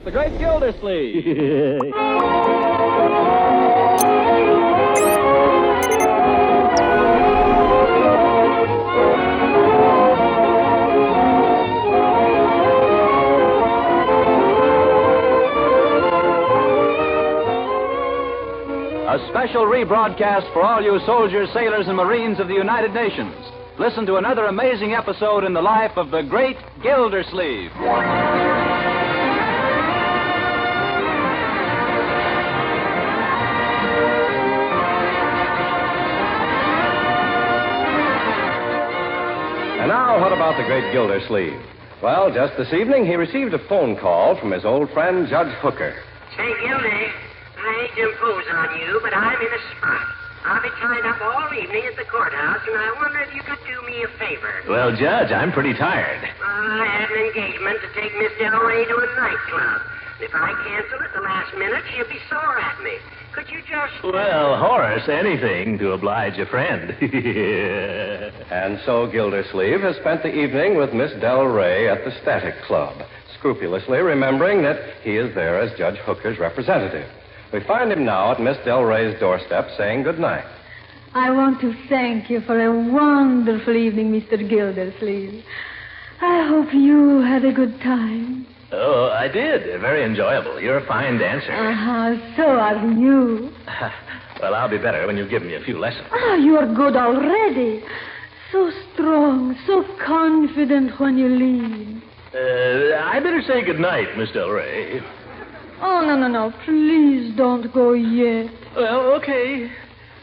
the Great Gildersleeve. A special rebroadcast for all you soldiers, sailors, and Marines of the United Nations. Listen to another amazing episode in the life of the Great Gildersleeve. And now, what about the Great Gildersleeve? Well, just this evening, he received a phone call from his old friend, Judge Hooker. Say, Gildy, I hate to impose on you, but I'm in a spot. I'll be tied up all evening at the courthouse, and I wonder if you could do me a favor. Well, Judge, I'm pretty tired. I had an engagement to take Miss Delray to a nightclub. If I cancel at the last minute, she'll be sore at me. Could you just... Well, Horace, anything to oblige a friend. And so Gildersleeve has spent the evening with Miss Delray at the Static Club, scrupulously remembering that he is there as Judge Hooker's representative. We find him now at Miss Delray's doorstep saying goodnight. I want to thank you for a wonderful evening, Mr. Gildersleeve. I hope you had a good time. Oh, I did. Very enjoyable. You're a fine dancer. So are you. Well, I'll be better when you give me a few lessons. You are good already. So strong, so confident when you lead. I better say goodnight, Miss Delray. Oh, no. Please don't go yet. Well, okay.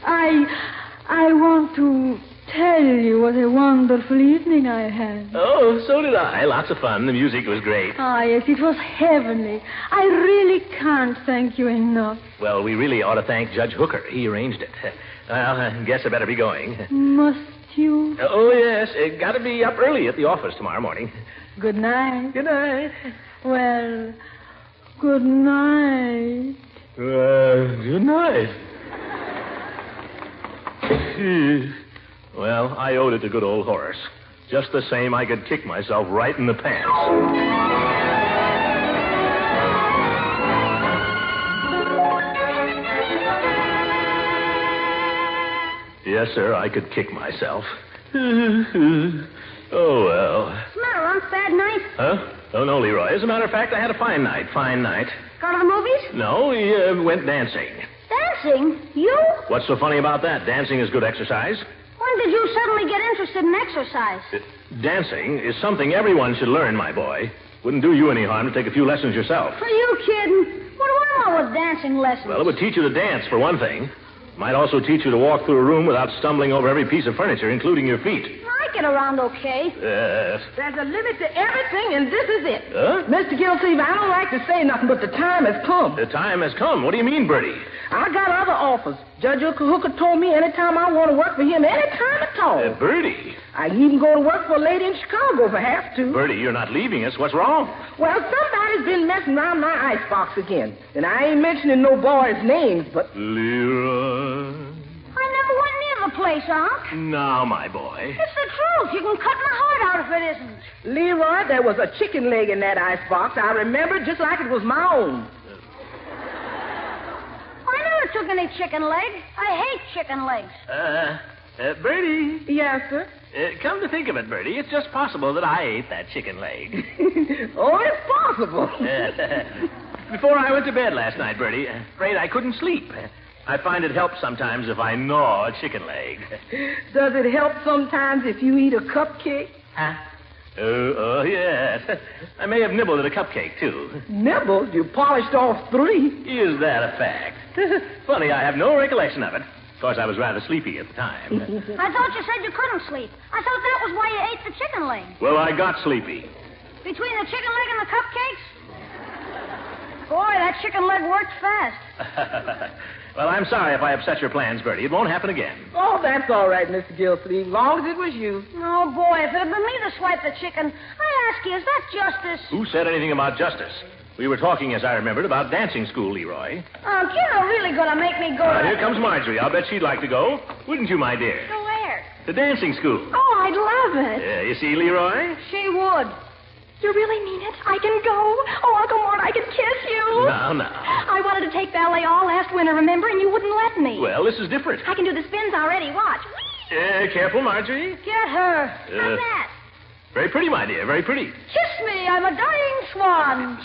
I want to tell you what a wonderful evening I had. Oh, so did I. Lots of fun. The music was great. Yes, it was heavenly. I really can't thank you enough. Well, we really ought to thank Judge Hooker. He arranged it. Well, I guess I better be going. Must you? Oh, yes. Got to be up early at the office tomorrow morning. Good night. Good night. Well, good night. Good night. Well, I owed it to good old Horace. Just the same, I could kick myself right in the pants. Yes, sir, I could kick myself. Oh, well. What's the matter, Unc? Bad night? Huh? Oh, no, Leroy. As a matter of fact, I had a fine night. Fine night. Go to the movies? No, we went dancing. Dancing? You? What's so funny about that? Dancing is good exercise. When did you suddenly get interested in exercise? Dancing is something everyone should learn, my boy. Wouldn't do you any harm to take a few lessons yourself. Are you kidding? What do I know with dancing lessons? Well, it would teach you to dance, for one thing. Might also teach you to walk through a room without stumbling over every piece of furniture, including your feet. I get around okay. Yes. There's a limit to everything, and this is it. Huh? Mr. Gildersleeve, I don't like to say nothing, but the time has come. The time has come. What do you mean, Bertie? I got other offers. Judge Hooker told me anytime I want to work for him, anytime at all. Bertie? I can even go to work for a lady in Chicago if I have to. Bertie, you're not leaving us. What's wrong? Well, somebody's been messing around my icebox again. And I ain't mentioning no boys' names, but... Leroy. I never went near the place, Unc. Now, my boy. It's the truth. You can cut my heart out if it isn't. Leroy, there was a chicken leg in that icebox. I remember it just like it was my own. I never took any chicken leg. I hate chicken legs. Bertie. Yes, sir? Come to think of it, Bertie, it's just possible that I ate that chicken leg. Oh, it's possible. Before I went to bed last night, Bertie, afraid I couldn't sleep. I find it helps sometimes if I gnaw a chicken leg. Does it help sometimes if you eat a cupcake? Huh? Oh, yes. I may have nibbled at a cupcake, too. Nibbled? You polished off 3. Is that a fact? Funny, I have no recollection of it. Of course, I was rather sleepy at the time. I thought you said you couldn't sleep. I thought that was why you ate the chicken leg. Well, I got sleepy. Between the chicken leg and the cupcakes? Boy, that chicken leg worked fast. Well, I'm sorry if I upset your plans, Bertie. It won't happen again. Oh, that's all right, Mr. Gildersleeve, as long as it was you. Oh, boy, if it had been me to swipe the chicken, I ask you, is that justice? Who said anything about justice? We were talking, as I remembered, about dancing school, Leroy. You're really going to make me go to... Here comes Marjorie. I'll bet she'd like to go. Wouldn't you, my dear? To where? To dancing school. Oh, I'd love it. You see, Leroy? She would. You really mean it? I can go? Oh, Uncle Mort, I can kiss take ballet all last winter, remember? And you wouldn't let me. Well, this is different. I can do the spins already. Watch. Careful, Marjorie. Get her. How's that? Very pretty, my dear. Very pretty. Kiss me. I'm a dying swan.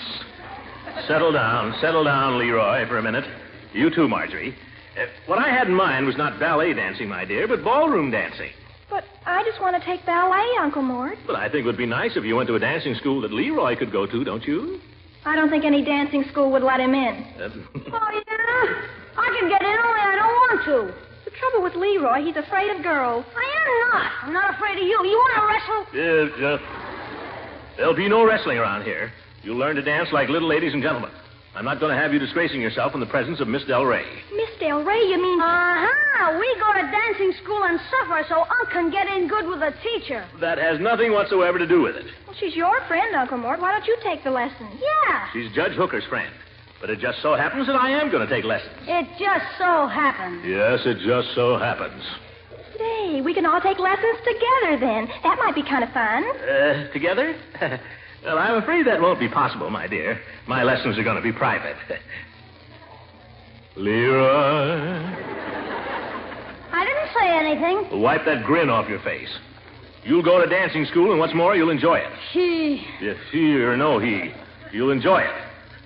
Settle down, Leroy, for a minute. You too, Marjorie. What I had in mind was not ballet dancing, my dear, but ballroom dancing. But I just want to take ballet, Uncle Mort. But I think it would be nice if you went to a dancing school that Leroy could go to, don't you? I don't think any dancing school would let him in. Uh, Oh, yeah? I can get in, only I don't want to. The trouble with Leroy, he's afraid of girls. I am not. I'm not afraid of you. You want to wrestle? There'll be no wrestling around here. You'll learn to dance like little ladies and gentlemen. I'm not going to have you disgracing yourself in the presence of Miss Del Rey. Miss Del Rey, you mean? Uh-huh. We go to dancing school and suffer so Unc can get in good with a teacher. That has nothing whatsoever to do with it. Well, she's your friend, Uncle Mort. Why don't you take the lessons? Yeah. She's Judge Hooker's friend. But it just so happens that I am going to take lessons. It just so happens. Yes, it just so happens. Say, we can all take lessons together then. That might be kind of fun. Together? Well, I'm afraid that won't be possible, my dear. My lessons are going to be private. Leroy. I didn't say anything. Wipe that grin off your face. You'll go to dancing school, and what's more, you'll enjoy it. He. If he or no he, you'll enjoy it.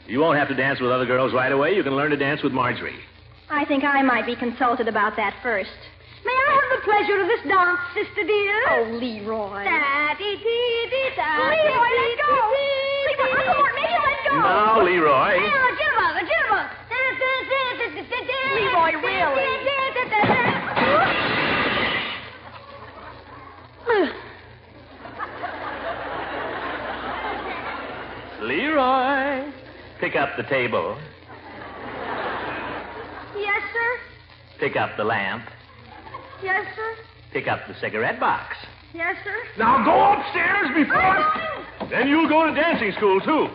You won't have to dance with other girls right away. You can learn to dance with Marjorie. I think I might be consulted about that first. May I have the pleasure of this dance, sister dear? Oh, Leroy. Da-dee-dee-dee-da. Leroy, let go. Leroy, Uncle Mort, make him let go. Now, Leroy. A jitterbug. Leroy, really? Leroy, pick up the table. Yes, sir. Pick up the lamp. Yes, sir. Pick up the cigarette box. Yes, sir. Now go upstairs before... Then you'll go to dancing school, too.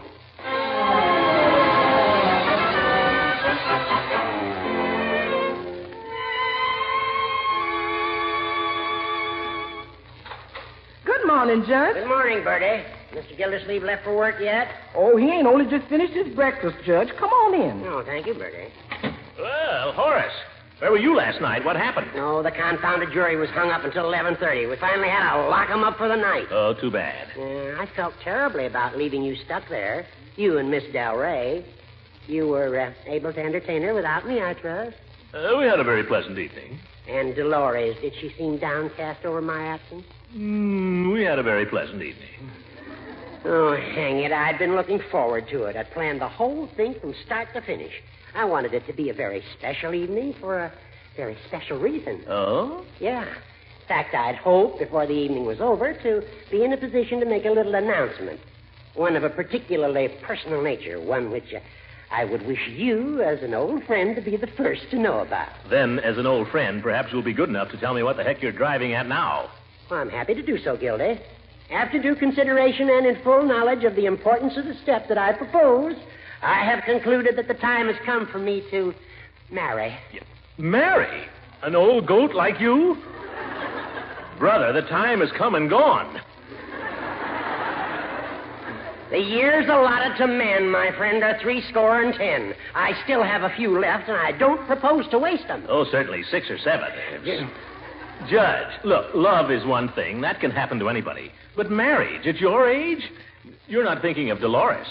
Good morning, Judge. Good morning, Bertie. Mr. Gildersleeve left for work yet? Oh, he ain't only just finished his breakfast, Judge. Come on in. No, thank you, Bertie. Well, Horace, where were you last night? What happened? No, the confounded jury was hung up until 11:30. We finally had to lock 'em up for the night. Oh, too bad. I felt terribly about leaving you stuck there. You and Miss Del Rey. You were able to entertain her without me, I trust. We had a very pleasant evening. And Dolores, did she seem downcast over my absence? We had a very pleasant evening. Oh, hang it. I'd been looking forward to it. I'd planned the whole thing from start to finish. I wanted it to be a very special evening for a very special reason. Oh? Yeah. In fact, I'd hoped before the evening was over to be in a position to make a little announcement. One of a particularly personal nature, one which I would wish you, as an old friend, to be the first to know about. Then, as an old friend, perhaps you'll be good enough to tell me what the heck you're driving at now. Well, I'm happy to do so, Gildy. After due consideration and in full knowledge of the importance of the step that I propose, I have concluded that the time has come for me to marry. Marry? An old goat like you? Brother, the time has come and gone. The years allotted to men, my friend, are 70. I still have a few left, and I don't propose to waste them. Oh, certainly 6 or 7. Judge, look, love is one thing. That can happen to anybody. But marriage at your age? You're not thinking of Dolores.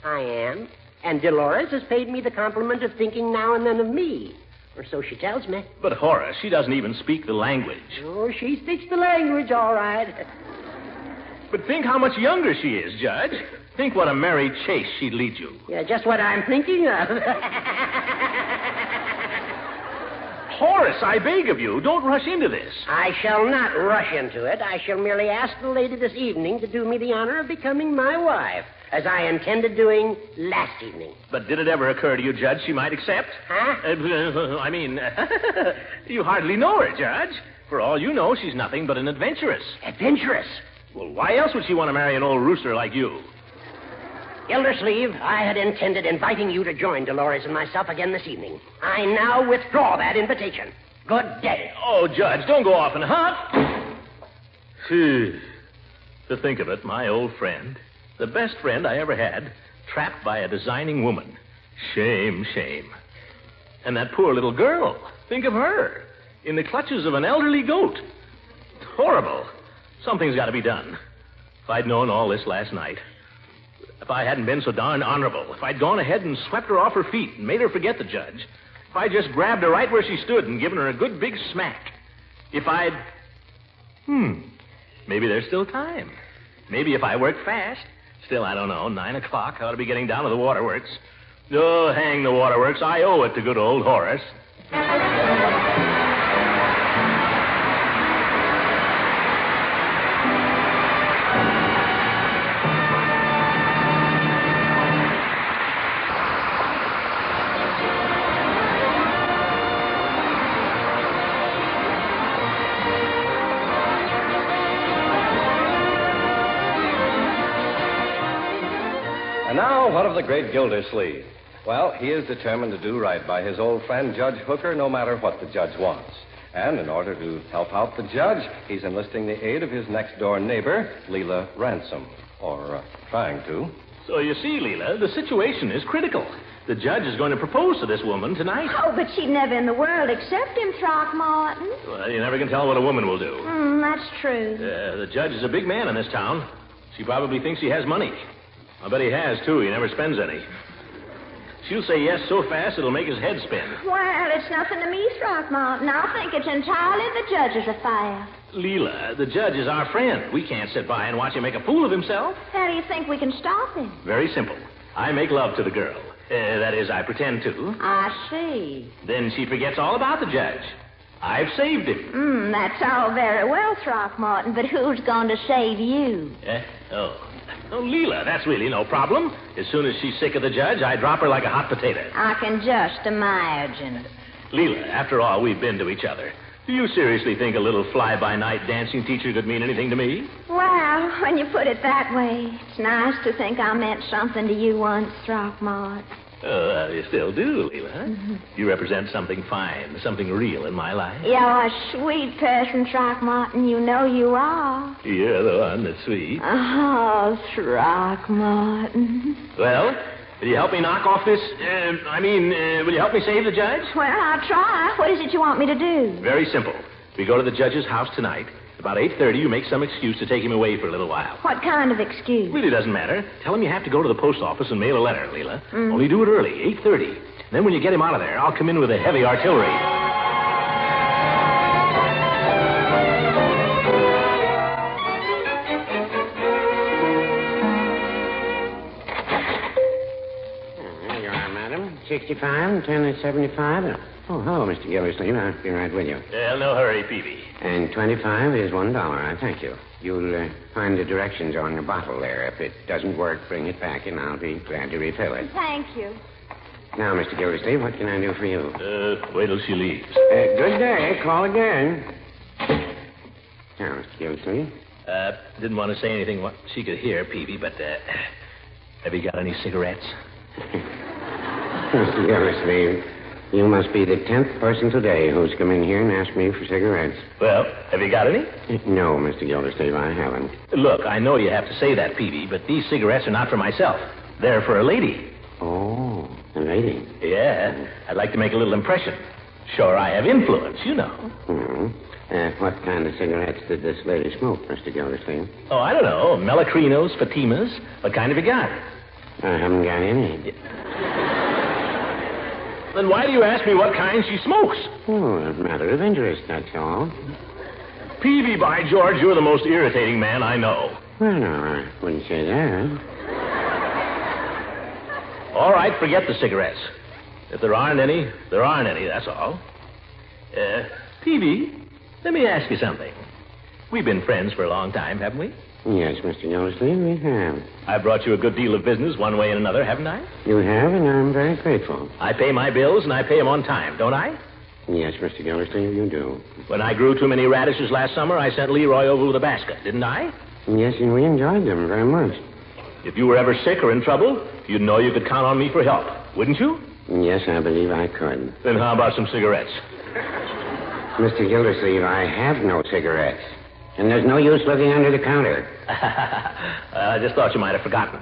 I am. And Dolores has paid me the compliment of thinking now and then of me. Or so she tells me. But Horace, she doesn't even speak the language. Oh, she speaks the language, all right. But think how much younger she is, Judge. Think what a merry chase she'd lead you. Yeah, just what I'm thinking of. Horace, I beg of you, don't rush into this. I shall not rush into it. I shall merely ask the lady this evening to do me the honor of becoming my wife, as I intended doing last evening. But did it ever occur to you, Judge, she might accept? Huh? You hardly know her, Judge. For all you know, she's nothing but an adventuress. Adventurous? Well, why else would she want to marry an old rooster like you? Gildersleeve, I had intended inviting you to join Dolores and myself again this evening. I now withdraw that invitation. Good day. Oh, Judge, don't go off and huff. To think of it, my old friend, the best friend I ever had, trapped by a designing woman. Shame, shame. And that poor little girl. Think of her. In the clutches of an elderly goat. Horrible. Something's got to be done. If I'd known all this last night. If I hadn't been so darn honorable. If I'd gone ahead and swept her off her feet and made her forget the judge. If I'd just grabbed her right where she stood and given her a good big smack. If I'd... Maybe there's still time. Maybe if I work fast. Still, I don't know. 9 o'clock. I ought to be getting down to the waterworks. Oh, hang the waterworks. I owe it to good old Horace. And now, what of the great Gildersleeve? Well, he is determined to do right by his old friend, Judge Hooker, no matter what the judge wants. And in order to help out the judge, he's enlisting the aid of his next-door neighbor, Leela Ransom. Or trying to. So you see, Leela, the situation is critical. The judge is going to propose to this woman tonight. Oh, but she'd never in the world accept him, Throckmorton. Well, you never can tell what a woman will do. That's true. The judge is a big man in this town. She probably thinks he has money. I bet he has, too. He never spends any. She'll say yes so fast it'll make his head spin. Well, it's nothing to me, Throckmorton. I think it's entirely the judge's affair. Leela, the judge is our friend. We can't sit by and watch him make a fool of himself. How do you think we can stop him? Very simple. I make love to the girl. That is, I pretend to. I see. Then she forgets all about the judge. I've saved him. That's all very well, Throckmorton, but who's going to save you? Oh, Leela, that's really no problem. As soon as she's sick of the judge, I drop her like a hot potato. I can just imagine. Leela, after all we've been to each other, do you seriously think a little fly-by-night dancing teacher could mean anything to me? Well, when you put it that way, it's nice to think I meant something to you once, Throckmorton. You still do, Leela. Mm-hmm. You represent something fine, something real in my life. You're a sweet person, Throckmorton. You know you are. You're the one that's sweet. Oh, Throckmorton. Well, will you help me knock off this... will you help me save the judge? Well, I'll try. What is it you want me to do? Very simple. We go to the judge's house tonight. About 8:30, you make some excuse to take him away for a little while. What kind of excuse? Really doesn't matter. Tell him you have to go to the post office and mail a letter, Leela. Only do it early, 8:30. Then when you get him out of there, I'll come in with a heavy artillery. There you are, madam. 65, 10 is 75. Oh, hello, Mr. Gildersleeve. I'll be right with you. No hurry, Peavy. And 25 is $1. I thank you. You'll find the directions on the bottle there. If it doesn't work, bring it back, and I'll be glad to refill it. Thank you. Now, Mr. Gildersleeve, what can I do for you? Wait till she leaves. Good day. Call again. Now, Mr. Gildersleeve. Didn't want to say anything what she could hear, Peavy, but have you got any cigarettes? Mr. Gildersleeve, you must be the 10th person today who's come in here and asked me for cigarettes. Well, have you got any? No, Mr. Gildersleeve, I haven't. Look, I know you have to say that, Peavy, but these cigarettes are not for myself. They're for a lady. Oh, a lady. Yeah, I'd like to make a little impression. Sure, I have influence, you know. What kind of cigarettes did this lady smoke, Mr. Gildersleeve? Oh, I don't know. Melacrinos, Fatimas. What kind have you got? I haven't got any. Then why do you ask me what kind she smokes? Oh, a matter of interest, that's all. Peavy, by George, you're the most irritating man I know. Well, no, I wouldn't say that. All right, forget the cigarettes. If there aren't any, there aren't any, that's all. Peavy, let me ask you something. We've been friends for a long time, haven't we? Yes, Mr. Gildersleeve, we have. I've brought you a good deal of business one way and another, haven't I? You have, and I'm very grateful. I pay my bills, and I pay them on time, don't I? Yes, Mr. Gildersleeve, you do. When I grew too many radishes last summer, I sent Leroy over with a basket, didn't I? Yes, and we enjoyed them very much. If you were ever sick or in trouble, you'd know you could count on me for help, wouldn't you? Yes, I believe I could. Then how about some cigarettes? Mr. Gildersleeve, I have no cigarettes. And there's no use looking under the counter. I just thought you might have forgotten.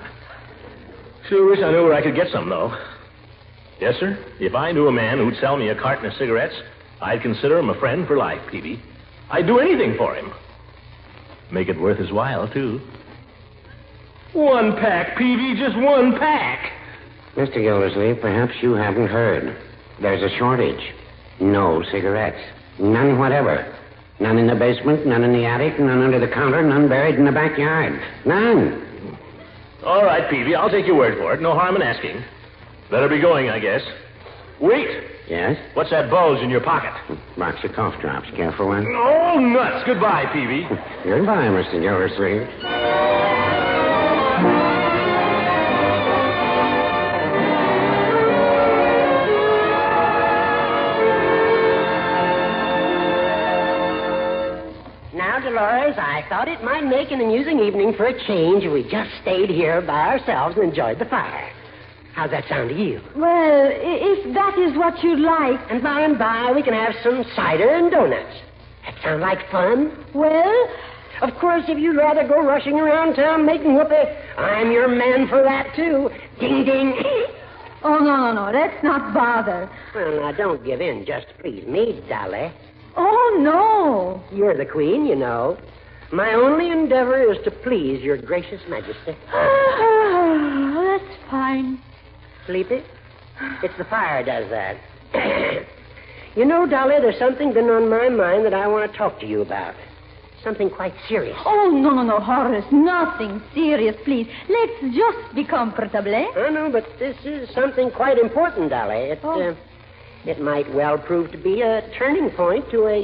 Sure wish I knew where I could get some, though. Yes, sir. If I knew a man who'd sell me a carton of cigarettes, I'd consider him a friend for life, Peavy. I'd do anything for him. Make it worth his while, too. 1 pack, Peavy, just 1 pack. Mr. Gildersleeve, perhaps you haven't heard. There's a shortage. No cigarettes. None whatever. None in the basement, none in the attic, none under the counter, none buried in the backyard. None. All right, Peavy, I'll take your word for it. No harm in asking. Better be going, I guess. Wait. Yes? What's that bulge in your pocket? Box of cough drops. Care for one? Oh, nuts. Goodbye, Peavy. Goodbye, Mr. Gildersleeve. Now, Dolores, I thought it might make an amusing evening for a change if we just stayed here by ourselves and enjoyed the fire. How's that sound to you? Well, if that is what you'd like. And by we can have some cider and donuts. That sound like fun? Well, Of course, if you'd rather go rushing around town making whoopee, I'm your man for that, too. Ding, ding. oh, no. Let's not bother. Well, now, don't give in just to please me, Dolly. Oh, no. You're the queen, you know. My only endeavor is to please your gracious majesty. That's fine. Sleepy? It's the fire does that. You know, Dolly, there's something been on my mind that I want to talk to you about. Something quite serious. Oh, no, Horace. Nothing serious, please. Let's just be comfortable, eh? I know, but this is something quite important, Dolly. It might well prove to be a turning point to a,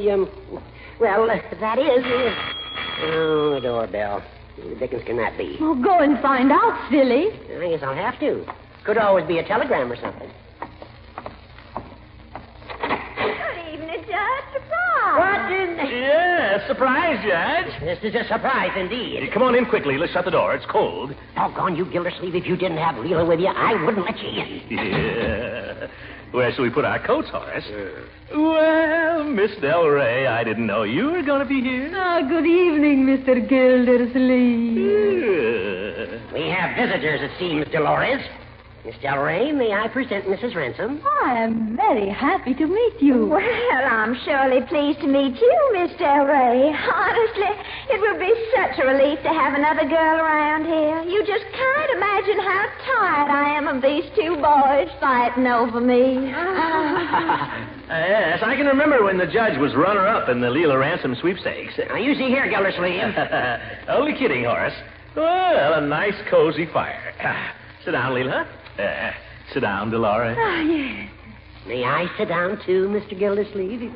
that is... Oh, the doorbell. Who the dickens can that be? Oh, go and find out, silly. I guess I'll have to. Could always be a telegram or something. Good evening, Judge. Surprise. What in the... Yeah, surprise, Judge. This is a surprise indeed. Hey, come on in quickly. Let's shut the door. It's cold. Doggone you, Gildersleeve. If you didn't have Leela with you, I wouldn't let you in. Yeah. Where shall we put our coats, Horace? Well, Miss Del Rey, I didn't know you were going to be here. Good evening, Mr. Gildersleeve. We have visitors, it seems, Dolores. Miss Del Rey, may I present Mrs. Ransom? I am very happy to meet you. Well, I'm surely pleased to meet you, Miss Del Rey. Honestly, it would be such a relief to have another girl around here. You just can't imagine how tired I am of these two boys fighting over me. Yes, I can remember when the judge was runner-up in the Leela Ransom sweepstakes. Now, you see here, Gildersleeve. Only kidding, Horace. Well, a nice, cozy fire. Sit down, Leela. Sit down, Dolores. Yes. May I sit down, too, Mr. Gildersleeve?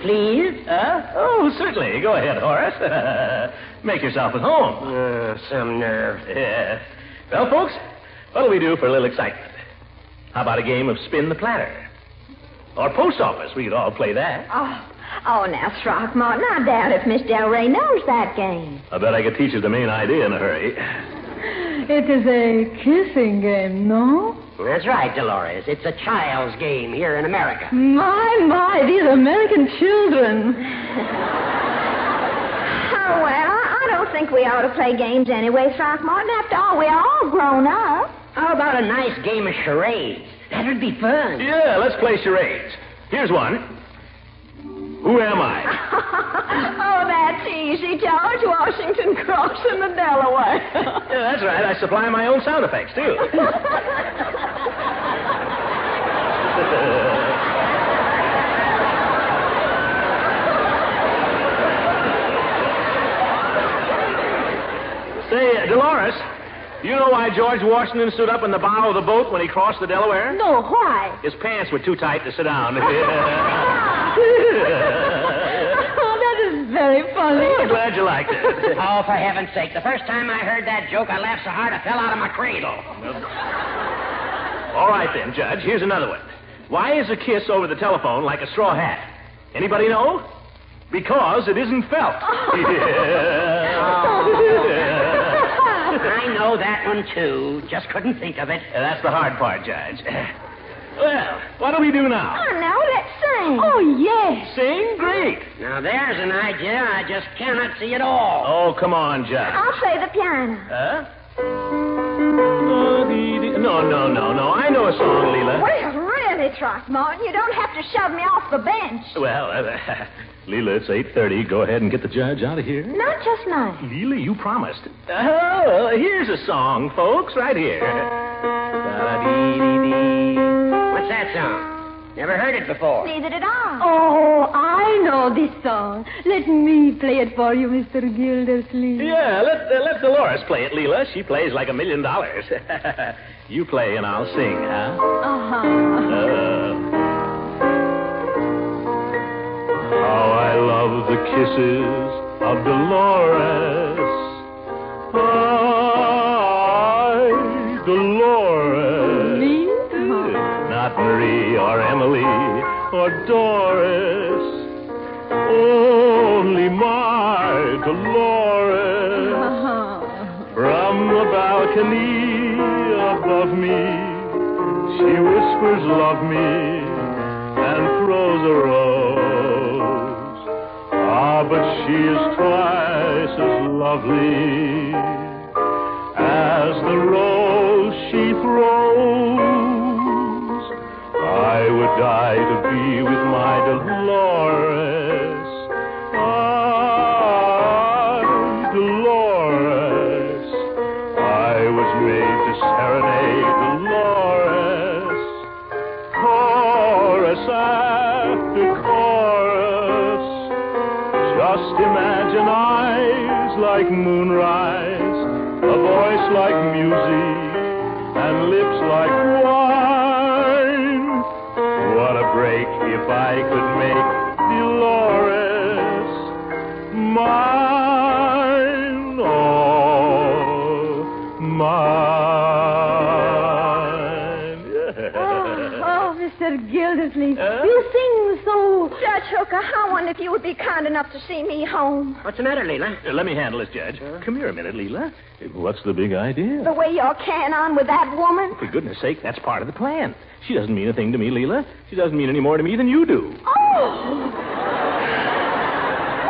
Please? Oh, certainly. Go ahead, Horace. Make yourself at home. Some nerve. Yeah. Well, folks, what'll we do for a little excitement? How about a game of spin the platter? Or post office. We could all play that. Oh, now, Throckmorton, I doubt if Miss Del Rey knows that game. I bet I could teach her the main idea in a hurry. It is a kissing game, no? That's right, Dolores. It's a child's game here in America. My, these American children. Oh, well, I don't think we ought to play games anyway, Throckmorton. After all, we're all grown up. How about a nice game of charades? That would be fun. Yeah, let's play charades. Here's one. Who am I? Oh, that's easy, George Washington crossing the Delaware. Yeah, that's right. I supply my own sound effects, too. Say, Dolores, you know why George Washington stood up in the bow of the boat when he crossed the Delaware? No, why? His pants were too tight to sit down. That is very funny. I'm glad you liked it. Oh, for heaven's sake. The first time I heard that joke, I laughed so hard I fell out of my cradle. All right, then, Judge. Here's another one. Why is a kiss over the telephone like a straw hat? Anybody know? Because it isn't felt. I know that one, too. Just couldn't think of it. That's the hard part, Judge. Well, what do we do now? Oh, no, let's sing. Oh, yes. Sing? Great. Now, there's an idea I just cannot see at all. Oh, come on, Judge. I'll play the piano. Huh? No. I know a song, Leela. Well, really, early, Throckmorton. You don't have to shove me off the bench. Well, Leela, it's 8:30. Go ahead and get the judge out of here. Not just now. Leela, you promised. Oh, here's a song, folks, right here. What's that song? Never heard it before. Neither did I. Oh, I know this song. Let me play it for you, Mr. Gildersleeve. Yeah, let Dolores play it, Leela. She plays like $1 million. You play and I'll sing, huh? How I love the kisses of Dolores. Dolores. Me? Not Marie or Emily or Doris. Only my Dolores. From the balcony above me, she whispers, love me, and throws a rose. Ah, but she is twice as lovely as the rose she throws. I would die to be with my Dolores. Dolores. I was made to serenade Dolores. Chorus after chorus. Just imagine eyes like moonrise, a voice like music, and lips like wine. What a break if I could make Dolores mine, oh, mine. Oh, Mr. Gildersleeve, you sing so... Judge Hooker, I wonder if you would be kind enough to see me home. What's the matter, Leela? Let me handle this, Judge. Come here a minute, Leela. What's the big idea? The way you're carrying on with that woman. For goodness sake, that's part of the plan. She doesn't mean a thing to me, Leela. She doesn't mean any more to me than you do. Oh!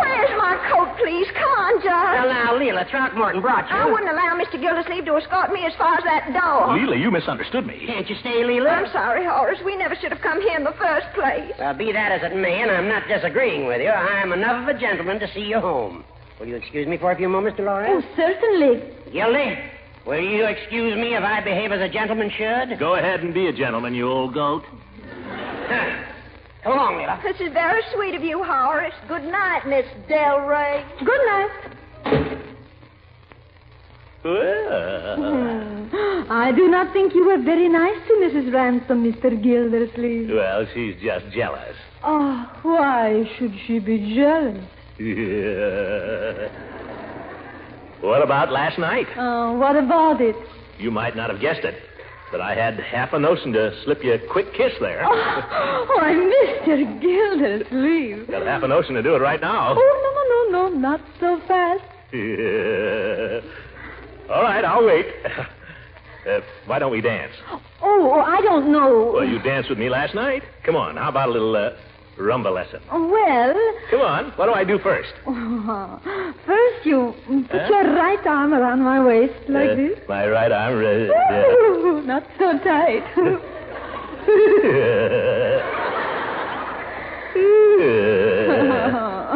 Where's my coat, please? Come on, Judge. Well, now, Leela, Throckmorton brought you. I wouldn't allow Mr. Gildersleeve to escort me as far as that door. Leela, you misunderstood me. Can't you stay, Leela? I'm sorry, Horace. We never should have come here in the first place. Well, be that as it may, and I'm not disagreeing with you, I'm enough of a gentleman to see you home. Will you excuse me for a few moments, Dolores? Oh, certainly. Gildy, will you excuse me if I behave as a gentleman should? Go ahead and be a gentleman, you old goat. Come along, Leela. This is very sweet of you, Horace. Good night, Miss Del Rey. Good night. Well, I do not think you were very nice to Mrs. Ransom, Mr. Gildersleeve. well, she's just jealous. Oh, why should she be jealous? What about last night? What about it? You might not have guessed it, but I had half a notion to slip you a quick kiss there. Why, Mr. Gildersleeve. Got half a notion to do it right now. Oh, no, not so fast. All right, I'll wait. Why don't we dance? Oh, I don't know. Well, you danced with me last night. Come on, how about a little rumba lesson? Well... Come on, what do I do first? First, you put your right arm around my waist like this. My right arm... Not so tight.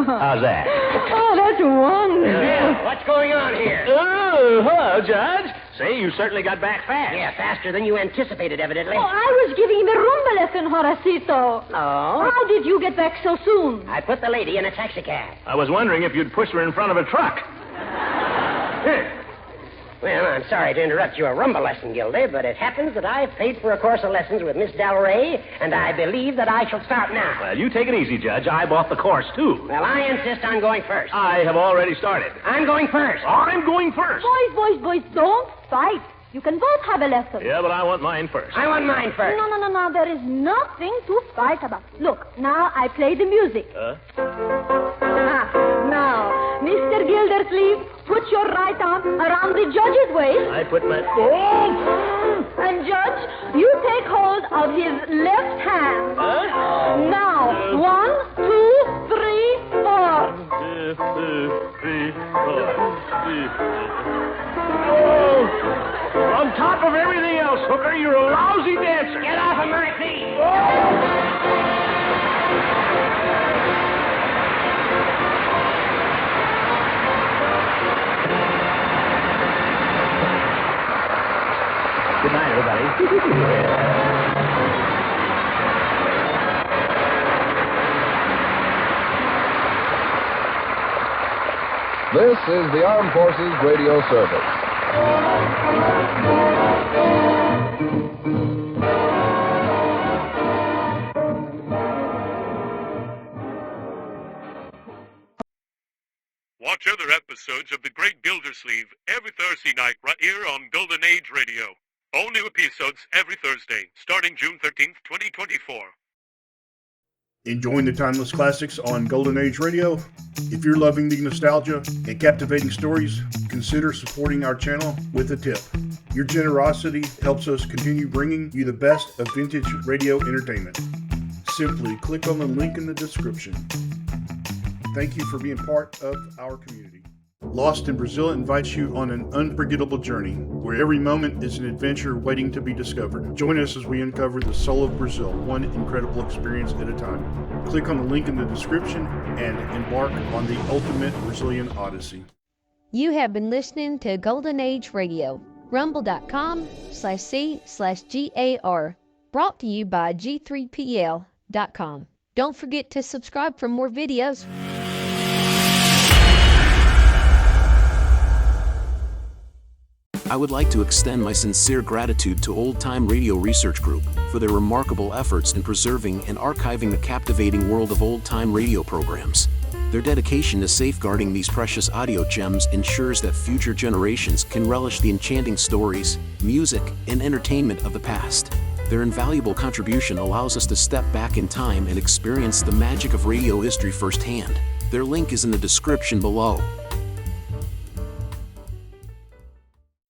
How's that? Oh, that's wonderful. Yeah, what's going on here? Oh, hello, Judge. Say, you certainly got back fast. Yeah, faster than you anticipated, evidently. Oh, I was giving him a rumba lesson, Horacito. Oh? How did you get back so soon? I put the lady in a taxicab. I was wondering if you'd push her in front of a truck. Well, I'm sorry to interrupt your rumba lesson, Gildy, but it happens that I've paid for a course of lessons with Miss Del Rey, and I believe that I shall start now. Well, you take it easy, Judge. I bought the course, too. Well, I insist on going first. I have already started. I'm going first. I'm going first. Boys, don't fight. You can both have a lesson. Yeah, but I want mine first. I want mine first. No. There is nothing to fight about. Look, now I play the music. Now, Mr. Gildersleeve, put your right arm around the judge's waist. I put my... And, Judge, you take hold of his left hand. Now, 1, 2, 3, 4. 1, 2, 3, 4. On top of everything else, Hooker, you're a lousy dancer. Get off of my feet. Oh! This is the Armed Forces Radio Service. Watch other episodes of The Great Gildersleeve every Thursday night right here on Golden Age Radio. All new episodes every Thursday, starting June 13th, 2024. Enjoying the timeless classics on Golden Age Radio? If you're loving the nostalgia and captivating stories, consider supporting our channel with a tip. Your generosity helps us continue bringing you the best of vintage radio entertainment. Simply click on the link in the description. Thank you for being part of our community. Lost in Brazil invites you on an unforgettable journey where every moment is an adventure waiting to be discovered. Join us as we uncover the soul of Brazil, one incredible experience at a time. Click on the link in the description and embark on the ultimate Brazilian odyssey. You have been listening to Golden Age Radio, rumble.com/C/GAR, brought to you by G3PL.com. Don't forget to subscribe for more videos. I would like to extend my sincere gratitude to Old Time Radio Research Group for their remarkable efforts in preserving and archiving the captivating world of old-time radio programs. Their dedication to safeguarding these precious audio gems ensures that future generations can relish the enchanting stories, music, and entertainment of the past. Their invaluable contribution allows us to step back in time and experience the magic of radio history firsthand. Their link is in the description below.